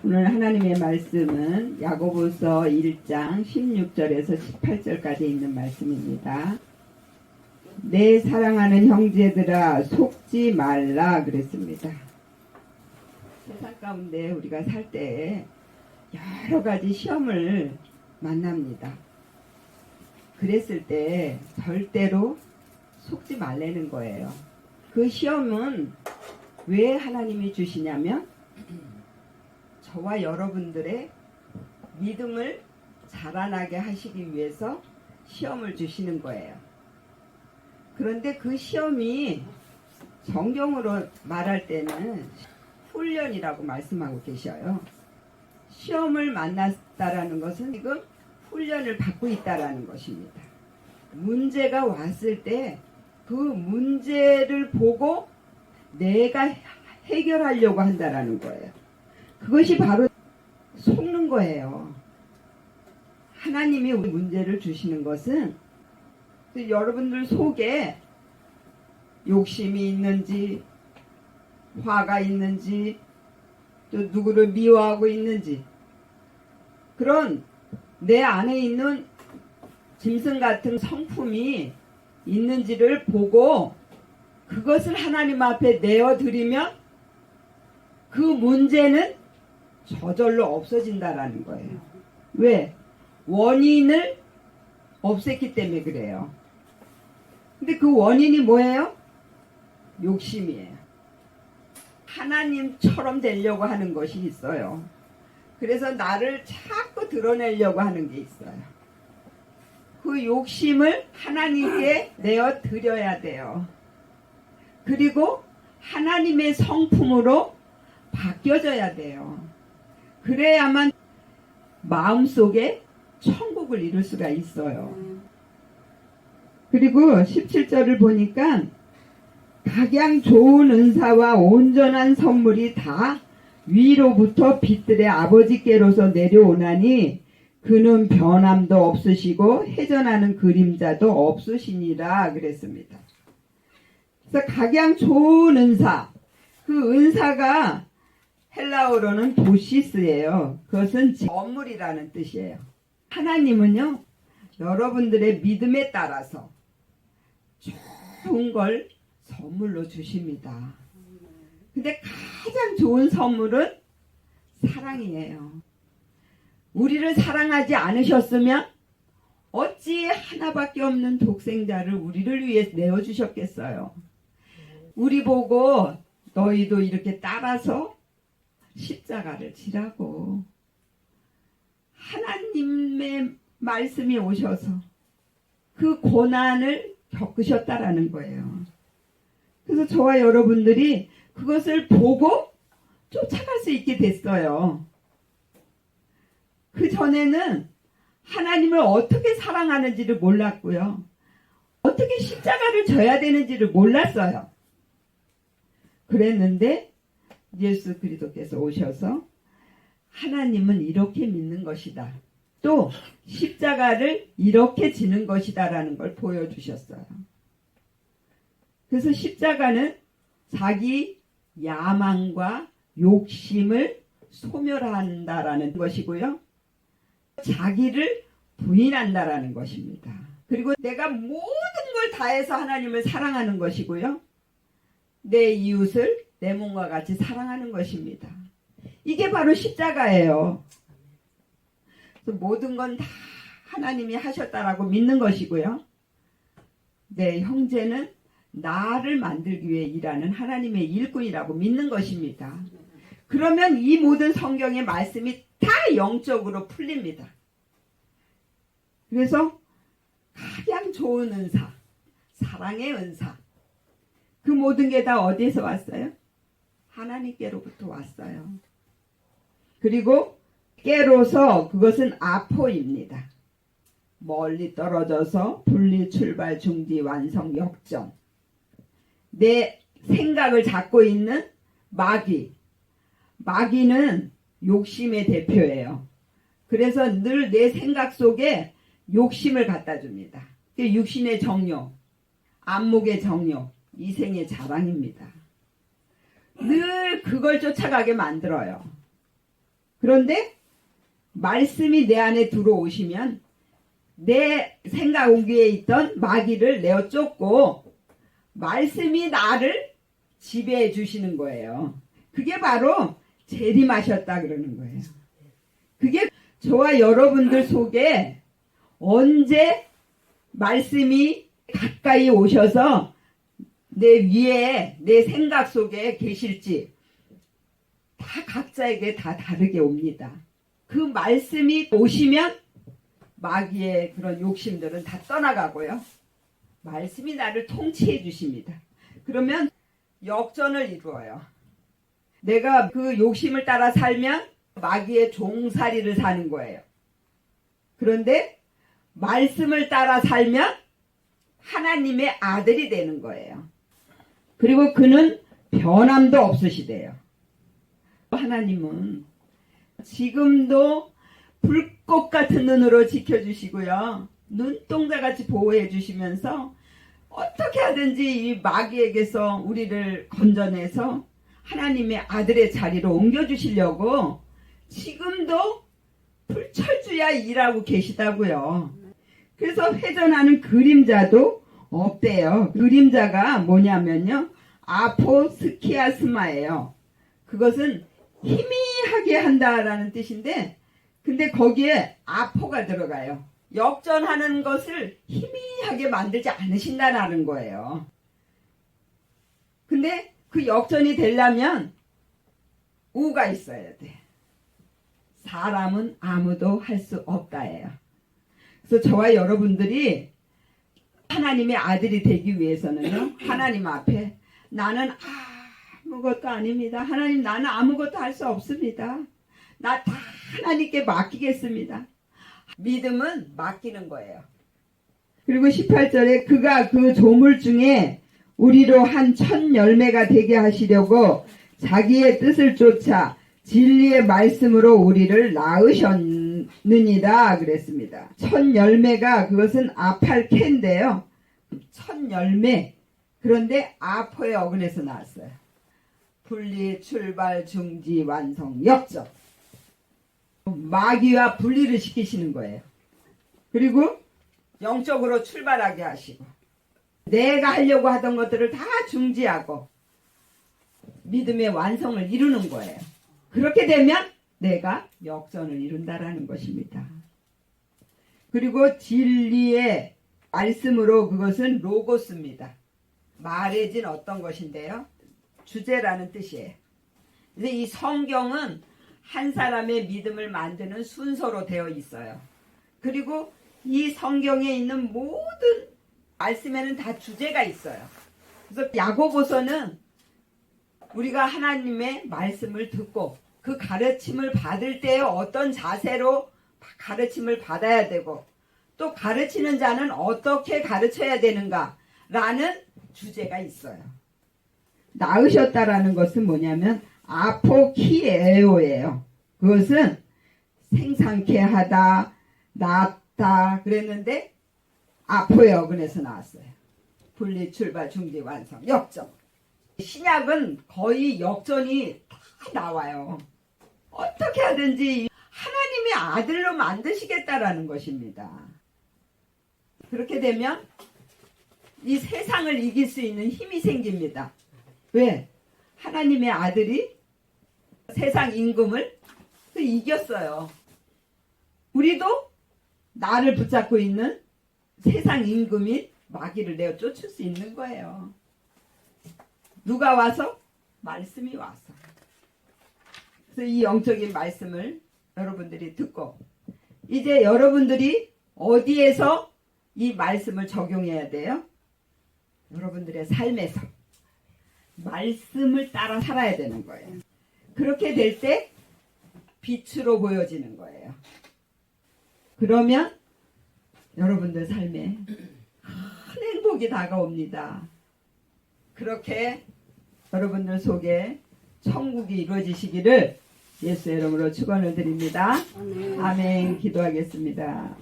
오늘 하나님의 말씀은 야고보서 1장 16절에서 18절까지 있는 말씀입니다. 내 사랑하는 형제들아 속지 말라 그랬습니다. 세상 가운데 우리가 살 때 여러 가지 시험을 만납니다. 그랬을 때 절대로 속지 말라는 거예요. 그 시험은 왜 하나님이 주시냐면 저와 여러분들의 믿음을 자라나게 하시기 위해서 시험을 주시는 거예요. 그런데 그 시험이 성경으로 말할 때는 훈련이라고 말씀하고 계셔요. 시험을 만났다라는 것은 지금 훈련을 받고 있다라는 것입니다. 문제가 왔을 때 그 문제를 보고 내가 해결하려고 한다라는 거예요. 그것이 바로 속는 거예요. 하나님이 우리 문제를 주시는 것은 여러분들 속에 욕심이 있는지, 화가 있는지, 또 누구를 미워하고 있는지, 그런 내 안에 있는 짐승 같은 성품이 있는지를 보고 그것을 하나님 앞에 내어드리면 그 문제는 저절로 없어진다라는 거예요. 왜? 원인을 없앴기 때문에 그래요. 근데 그 원인이 뭐예요? 욕심이에요. 하나님처럼 되려고 하는 것이 있어요. 그래서 나를 자꾸 드러내려고 하는 게 있어요. 그 욕심을 하나님께 내어 드려야 돼요. 그리고 하나님의 성품으로 바뀌어져야 돼요. 그래야만 마음속에 천국을 이룰 수가 있어요. 그리고 17절을 보니까 각양 좋은 은사와 온전한 선물이 다 위로부터 빛들의 아버지께로서 내려오나니 그는 변함도 없으시고 회전하는 그림자도 없으시니라 그랬습니다. 그래서 각양 좋은 은사, 그 은사가 헬라어로는 도시스예요. 그것은 선물이라는 뜻이에요. 하나님은요, 여러분들의 믿음에 따라서 좋은 걸 선물로 주십니다. 근데 가장 좋은 선물은 사랑이에요. 우리를 사랑하지 않으셨으면 어찌 하나밖에 없는 독생자를 우리를 위해 내어주셨겠어요. 우리 보고 너희도 이렇게 따라서 십자가를 지라고. 하나님의 말씀이 오셔서 그 고난을 겪으셨다라는 거예요. 그래서 저와 여러분들이 그것을 보고 쫓아갈 수 있게 됐어요. 그 전에는 하나님을 어떻게 사랑하는지를 몰랐고요. 어떻게 십자가를 져야 되는지를 몰랐어요. 그랬는데 예수 그리스도께서 오셔서 하나님은 이렇게 믿는 것이다. 또 십자가를 이렇게 지는 것이다라는 걸 보여주셨어요. 그래서 십자가는 자기 야망과 욕심을 소멸한다라는 것이고요. 자기를 부인한다라는 것입니다. 그리고 내가 모든 걸 다해서 하나님을 사랑하는 것이고요. 내 이웃을 내 몸과 같이 사랑하는 것입니다. 이게 바로 십자가예요. 그래서 모든 건 다 하나님이 하셨다라고 믿는 것이고요. 내 형제는 나를 만들기 위해 일하는 하나님의 일꾼이라고 믿는 것입니다. 그러면 이 모든 성경의 말씀이 다 영적으로 풀립니다. 그래서 가장 좋은 은사, 사랑의 은사, 그 모든 게 다 어디에서 왔어요? 하나님께로부터 왔어요. 그리고 깨로서 그것은 아포입니다. 멀리 떨어져서 분리, 출발, 중지, 완성, 역전. 내 생각을 잡고 있는 마귀. 마귀는 욕심의 대표예요. 그래서 늘 내 생각 속에 욕심을 갖다 줍니다. 육신의 정욕, 안목의 정욕, 이생의 자랑입니다. 늘 그걸 쫓아가게 만들어요. 그런데 말씀이 내 안에 들어오시면 내 생각 오기에 있던 마귀를 내어 쫓고 말씀이 나를 지배해 주시는 거예요. 그게 바로 재림하셨다 그러는 거예요. 그게 저와 여러분들 속에 언제 말씀이 가까이 오셔서 내 위에 내 생각 속에 계실지 다 각자에게 다 다르게 옵니다. 그 말씀이 오시면 마귀의 그런 욕심들은 다 떠나가고요. 말씀이 나를 통치해 주십니다. 그러면 역전을 이루어요. 내가 그 욕심을 따라 살면 마귀의 종살이를 사는 거예요. 그런데 말씀을 따라 살면 하나님의 아들이 되는 거예요. 그리고 그는 변함도 없으시대요. 하나님은 지금도 불꽃 같은 눈으로 지켜주시고요. 눈동자같이 보호해 주시면서 어떻게 하든지 이 마귀에게서 우리를 건져내서 하나님의 아들의 자리로 옮겨주시려고 지금도 불철주야 일하고 계시다고요. 그래서 회전하는 그림자도 없대요. 그림자가 뭐냐면요. 아포스키아스마예요. 그것은 희미하게 한다라는 뜻인데 근데 거기에 아포가 들어가요. 역전하는 것을 희미하게 만들지 않으신다라는 거예요. 근데 그 역전이 되려면 우가 있어야 돼. 사람은 아무도 할 수 없다예요. 그래서 저와 여러분들이 하나님의 아들이 되기 위해서는요. 하나님 앞에 나는 아무것도 아닙니다. 하나님 나는 아무것도 할 수 없습니다. 나 다 하나님께 맡기겠습니다. 믿음은 맡기는 거예요. 그리고 18절에 그가 그 조물 중에 우리로 한 첫 열매가 되게 하시려고 자기의 뜻을 쫓아 진리의 말씀으로 우리를 낳으셨느니라 그랬습니다. 첫 열매가 그것은 아팔케인데요. 첫 열매 그런데 아포의 어근에서 나왔어요. 분리, 출발, 중지, 완성, 역전. 마귀와 분리를 시키시는 거예요. 그리고 영적으로 출발하게 하시고 내가 하려고 하던 것들을 다 중지하고 믿음의 완성을 이루는 거예요. 그렇게 되면 내가 역전을 이룬다라는 것입니다. 그리고 진리의 말씀으로 그것은 로고스입니다. 말해진 어떤 것인데요. 주제라는 뜻이에요. 근데 이 성경은 한 사람의 믿음을 만드는 순서로 되어 있어요. 그리고 이 성경에 있는 모든 말씀에는 다 주제가 있어요. 그래서 야고보서는 우리가 하나님의 말씀을 듣고 그 가르침을 받을 때에 어떤 자세로 가르침을 받아야 되고 또 가르치는 자는 어떻게 가르쳐야 되는가 라는 주제가 있어요. 낳으셨다라는 것은 뭐냐면 아포키에오예요. 그것은 생산케 하다, 낳다 그랬는데 아포의 어근에서 나왔어요. 분리, 출발, 중지, 완성, 역전. 신약은 거의 역전이 다 나와요. 어떻게 하든지 하나님의 아들로 만드시겠다라는 것입니다. 그렇게 되면 이 세상을 이길 수 있는 힘이 생깁니다. 왜? 하나님의 아들이 세상 임금을 이겼어요. 우리도 나를 붙잡고 있는 세상 임금인 마귀를 내어 쫓을 수 있는 거예요. 누가 와서? 말씀이 와서. 그래서 이 영적인 말씀을 여러분들이 듣고 이제 여러분들이 어디에서 이 말씀을 적용해야 돼요? 여러분들의 삶에서 말씀을 따라 살아야 되는 거예요. 그렇게 될 때 빛으로 보여지는 거예요. 그러면 여러분들 삶에 큰 행복이 다가옵니다. 그렇게 여러분들 속에 천국이 이루어지시기를 예수의 이름으로 축원을 드립니다. 아멘. 기도하겠습니다.